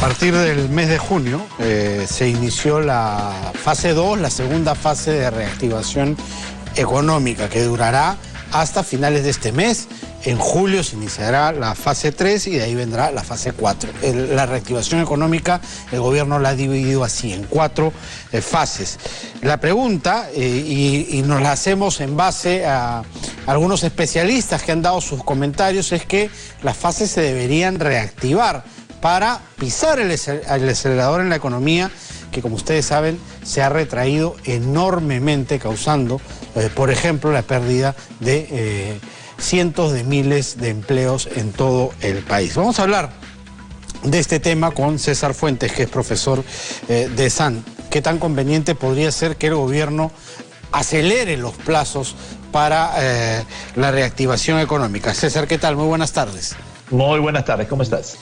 partir del mes de junio se inició la fase 2, la segunda fase de reactivación económica, que durará hasta finales de este mes. En julio se iniciará la fase 3 y de ahí vendrá la fase 4. La reactivación económica, el gobierno la ha dividido así, en 4 fases. La pregunta, y nos la hacemos en base a algunos especialistas que han dado sus comentarios, es que las fases se deberían reactivar para pisar el acelerador en la economía, que como ustedes saben se ha retraído enormemente, causando, por ejemplo, la pérdida de cientos de miles de empleos en todo el país. Vamos a hablar de este tema con César Fuentes, que es profesor de SAN. ¿Qué tan conveniente podría ser que el gobierno acelere los plazos para la reactivación económica? César, ¿qué tal? Muy buenas tardes. Muy buenas tardes, ¿cómo estás?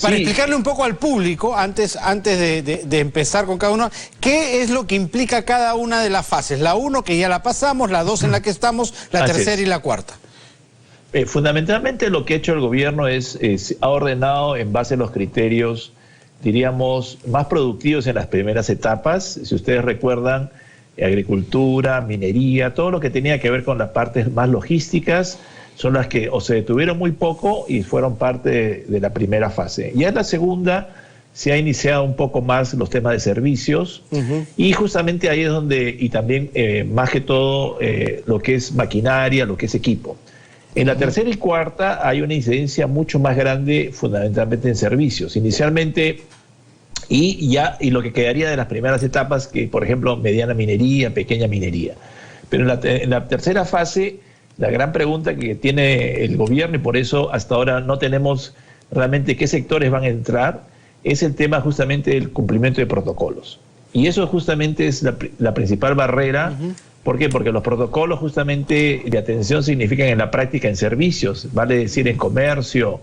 Para explicarle un poco al público, antes de empezar con cada uno, ¿qué es lo que implica cada una de las fases? La 1, que ya la pasamos, la 2 en la que estamos, la tercera y la cuarta. Fundamentalmente lo que ha hecho el gobierno ha ordenado en base a los criterios, diríamos, más productivos en las primeras etapas. Si ustedes recuerdan, agricultura, minería, todo lo que tenía que ver con las partes más logísticas, son las que o se detuvieron muy poco y fueron parte de la primera fase. Ya en la segunda se ha iniciado un poco más los temas de servicios, y justamente ahí es donde, y también más que todo lo que es maquinaria, lo que es equipo. En la tercera y cuarta hay una incidencia mucho más grande fundamentalmente en servicios. Inicialmente, y lo que quedaría de las primeras etapas, que por ejemplo mediana minería, pequeña minería. Pero en la tercera fase, la gran pregunta que tiene el gobierno, y por eso hasta ahora no tenemos realmente qué sectores van a entrar, es el tema justamente del cumplimiento de protocolos. Y eso justamente es la principal barrera. ¿Por qué? Porque los protocolos justamente de atención significan en la práctica en servicios, vale decir en comercio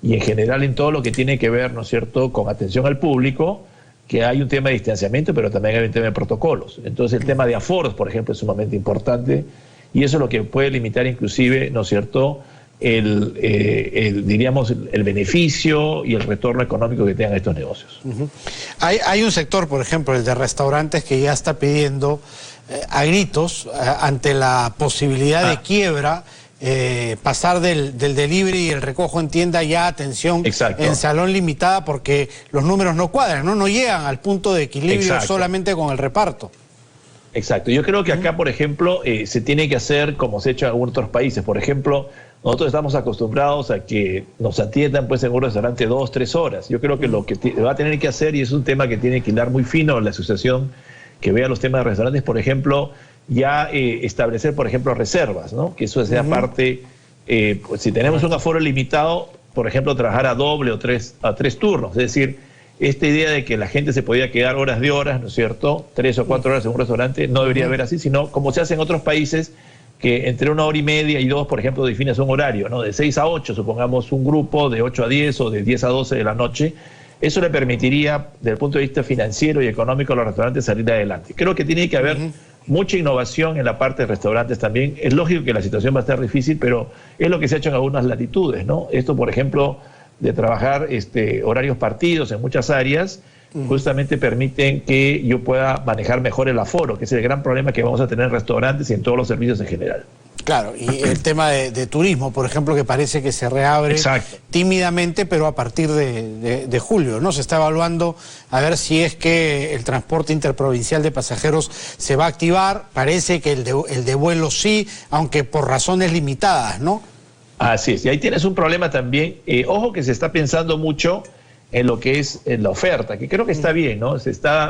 y en general en todo lo que tiene que ver, ¿no es cierto?, con atención al público, que hay un tema de distanciamiento, pero también hay un tema de protocolos. Entonces el tema de aforos, por ejemplo, es sumamente importante. Y eso es lo que puede limitar inclusive, ¿no es cierto?, diríamos, el beneficio y el retorno económico que tengan estos negocios. Hay un sector, por ejemplo, el de restaurantes, que ya está pidiendo a gritos, ante la posibilidad de quiebra, pasar del delivery y el recojo en tienda ya a atención en salón limitada, porque los números no cuadran, no llegan al punto de equilibrio solamente con el reparto. Exacto. Yo creo que acá, por ejemplo, se tiene que hacer como se ha hecho en algunos otros países. Por ejemplo, nosotros estamos acostumbrados a que nos atiendan pues en un restaurante 2, 3 horas. Yo creo que lo que va a tener que hacer, y es un tema que tiene que hilar muy fino la asociación que vea los temas de restaurantes, por ejemplo, ya establecer, por ejemplo, reservas, ¿no? Que eso sea parte, pues, si tenemos un aforo limitado, por ejemplo, trabajar a doble o a tres turnos. Es decir, esta idea de que la gente se podía quedar horas de horas, ¿no es cierto?, 3 o 4 horas en un restaurante, no debería haber así, sino como se hace en otros países, que entre 1 hora y media y 2, por ejemplo, defines un horario, ¿no?, de 6 a 8, supongamos un grupo de 8 a 10 o de 10 a 12 de la noche. Eso le permitiría, desde el punto de vista financiero y económico, a los restaurantes salir adelante. Creo que tiene que haber mucha innovación en la parte de restaurantes también. Es lógico que la situación va a estar difícil, pero es lo que se ha hecho en algunas latitudes, ¿no? Esto, por ejemplo, de trabajar horarios partidos en muchas áreas, justamente permiten que yo pueda manejar mejor el aforo, que es el gran problema que vamos a tener en restaurantes y en todos los servicios en general. Claro, y el tema de turismo, por ejemplo, que parece que se reabre tímidamente, pero a partir de julio, ¿no? Se está evaluando a ver si es que el transporte interprovincial de pasajeros se va a activar. Parece que el de vuelo sí, aunque por razones limitadas, ¿no? Así es, y ahí tienes un problema también. Ojo que se está pensando mucho en lo que es en la oferta, que creo que está bien, ¿no?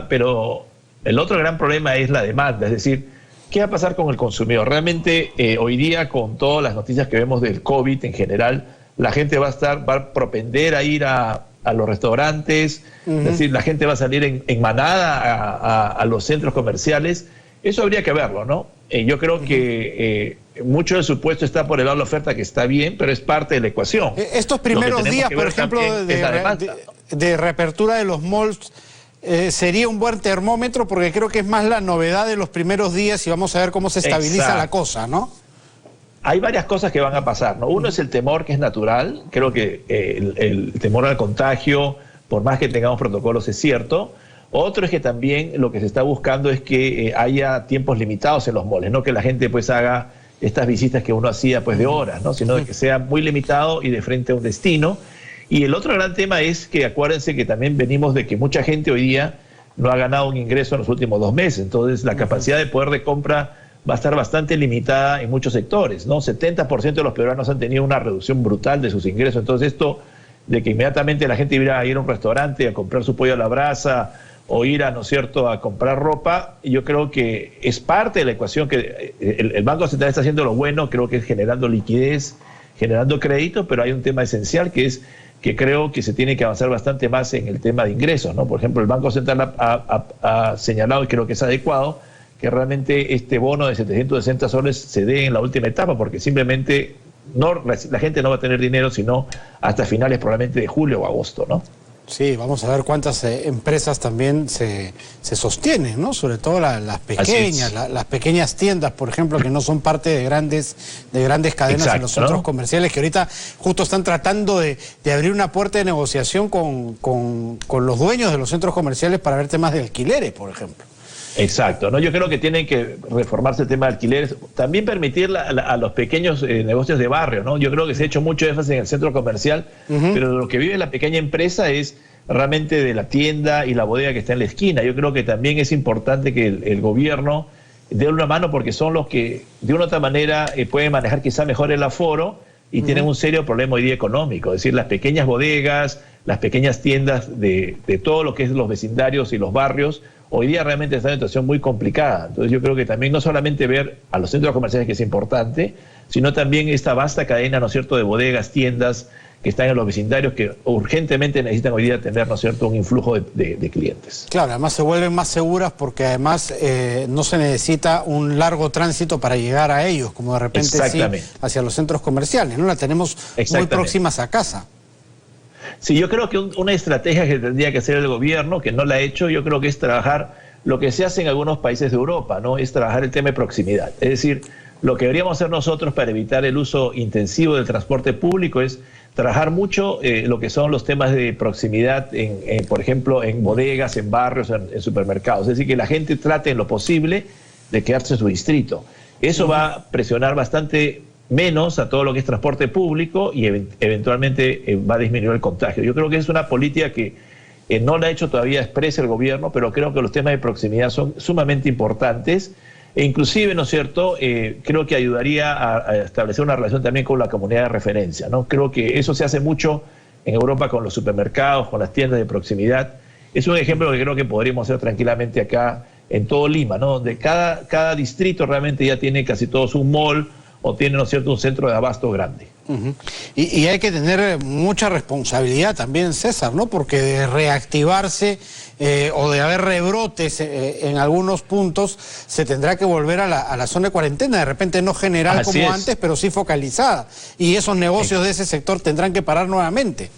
Pero el otro gran problema es la demanda, es decir, ¿qué va a pasar con el consumidor? Realmente hoy día, con todas las noticias que vemos del COVID en general, la gente va a propender a ir a los restaurantes, es decir, la gente va a salir en manada a los centros comerciales. Eso habría que verlo, ¿no? Yo creo que mucho del supuesto está por el lado de la oferta, que está bien, pero es parte de la ecuación. Estos primeros días, por ejemplo, de reapertura de los malls, sería un buen termómetro, porque creo que es más la novedad de los primeros días y vamos a ver cómo se estabiliza la cosa, ¿no? Hay varias cosas que van a pasar, ¿no? Uno es el temor, que es natural. Creo que el temor al contagio por más que tengamos protocolos, es cierto. Otro es que también lo que se está buscando es que haya tiempos limitados en los moles, no que la gente pues haga estas visitas que uno hacía pues de horas, ¿no? Sino de que sea muy limitado y de frente a un destino. Y el otro gran tema es que acuérdense que también venimos de que mucha gente hoy día no ha ganado un ingreso en los últimos 2 meses, entonces la capacidad de poder de compra va a estar bastante limitada en muchos sectores, ¿no? 70% de los peruanos han tenido una reducción brutal de sus ingresos, entonces esto de que inmediatamente la gente iba a ir a un restaurante a comprar su pollo a la brasa o ir a, ¿no es cierto?, a comprar ropa, yo creo que es parte de la ecuación que el Banco Central está haciendo lo bueno, creo que es generando liquidez, generando crédito, pero hay un tema esencial que es que creo que se tiene que avanzar bastante más en el tema de ingresos, ¿no? Por ejemplo, el Banco Central ha señalado, y creo que es adecuado, que realmente este bono de 760 soles se dé en la última etapa, porque simplemente la gente no va a tener dinero sino hasta finales probablemente de julio o agosto, ¿no? Sí, vamos a ver cuántas empresas también se sostienen, ¿no? Sobre todo las pequeñas, las pequeñas tiendas, por ejemplo, que no son parte de grandes cadenas. Exacto, en los centros, ¿no?, comerciales, que ahorita justo están tratando de abrir una puerta de negociación con los dueños de los centros comerciales para ver temas de alquileres, por ejemplo. Exacto, ¿no? Yo creo que tienen que reformarse el tema de alquileres, también permitir a los pequeños negocios de barrio, ¿no? Yo creo que se ha hecho mucho énfasis en el centro comercial, pero lo que vive la pequeña empresa es realmente de la tienda y la bodega que está en la esquina. Yo creo que también es importante que el gobierno dé una mano, porque son los que de una u otra manera pueden manejar quizá mejor el aforo y tienen un serio problema hoy día económico. Es decir, las pequeñas bodegas, las pequeñas tiendas de todo lo que es los vecindarios y los barrios, hoy día realmente está en una situación muy complicada. Entonces yo creo que también no solamente ver a los centros comerciales, que es importante, sino también esta vasta cadena, ¿no es cierto?, de bodegas, tiendas que están en los vecindarios, que urgentemente necesitan hoy día tener, ¿no es cierto?, un influjo de clientes. Claro, además se vuelven más seguras porque además no se necesita un largo tránsito para llegar a ellos, como de repente sí hacia los centros comerciales, ¿no? La tenemos muy próximas a casa. Sí, yo creo que una estrategia que tendría que hacer el gobierno, que no la ha hecho, yo creo que es trabajar lo que se hace en algunos países de Europa, ¿no? Es trabajar el tema de proximidad. Es decir, lo que deberíamos hacer nosotros para evitar el uso intensivo del transporte público es trabajar mucho lo que son los temas de proximidad, por ejemplo, en bodegas, en barrios, en supermercados. Es decir, que la gente trate en lo posible de quedarse en su distrito. Eso va a presionar bastante menos a todo lo que es transporte público y eventualmente va a disminuir el contagio. Yo creo que es una política que no la ha hecho todavía expresa el gobierno, pero creo que los temas de proximidad son sumamente importantes e inclusive, ¿no es cierto?, creo que ayudaría a establecer una relación también con la comunidad de referencia, ¿no? Creo que eso se hace mucho en Europa con los supermercados, con las tiendas de proximidad. Es un ejemplo que creo que podríamos hacer tranquilamente acá en todo Lima, ¿no? Donde cada distrito realmente ya tiene casi todos un mall o tiene, ¿no es cierto?, un centro de abasto grande. Y hay que tener mucha responsabilidad también, César, ¿no? Porque de reactivarse o de haber rebrotes en algunos puntos, se tendrá que volver a la zona de cuarentena, de repente no general como antes, pero sí focalizada. Y esos negocios de ese sector tendrán que parar nuevamente.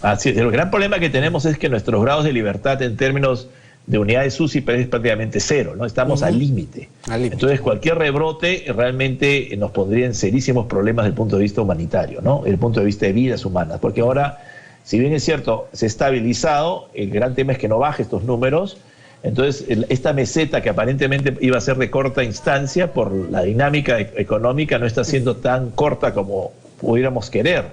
Así es. El gran problema que tenemos es que nuestros grados de libertad en términos de unidades UCI es prácticamente cero, ¿no? Estamos al límite. Entonces cualquier rebrote realmente nos pondría en serísimos problemas desde el punto de vista humanitario, ¿no? Desde el punto de vista de vidas humanas, porque ahora, si bien es cierto, se ha estabilizado, el gran tema es que no baje estos números. Entonces esta meseta que aparentemente iba a ser de corta instancia por la dinámica económica no está siendo tan corta como pudiéramos querer.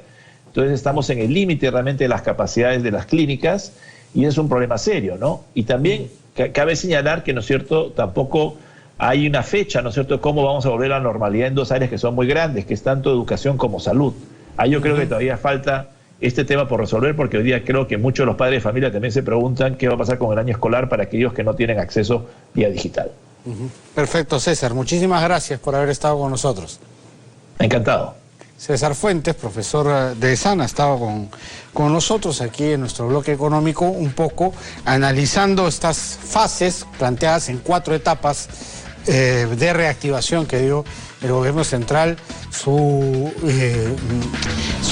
Entonces estamos en el límite realmente de las capacidades de las clínicas, y es un problema serio, ¿no? Y también cabe señalar que, ¿no es cierto?, tampoco hay una fecha, ¿no es cierto?, cómo vamos a volver a la normalidad en dos áreas que son muy grandes, que es tanto educación como salud. Ahí yo creo que todavía falta este tema por resolver, porque hoy día creo que muchos de los padres de familia también se preguntan qué va a pasar con el año escolar para aquellos que no tienen acceso vía digital. Perfecto, César. Muchísimas gracias por haber estado con nosotros. Encantado. César Fuentes, profesor de ESAN, ha estado con nosotros aquí en nuestro bloque económico, un poco analizando estas fases planteadas en 4 etapas de reactivación que dio el gobierno central, su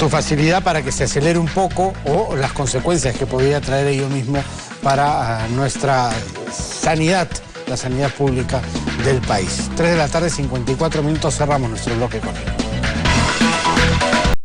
facilidad para que se acelere un poco o las consecuencias que podría traer ello mismo para nuestra sanidad, la sanidad pública del país. 3 de la tarde, 54 minutos, cerramos nuestro bloque económico.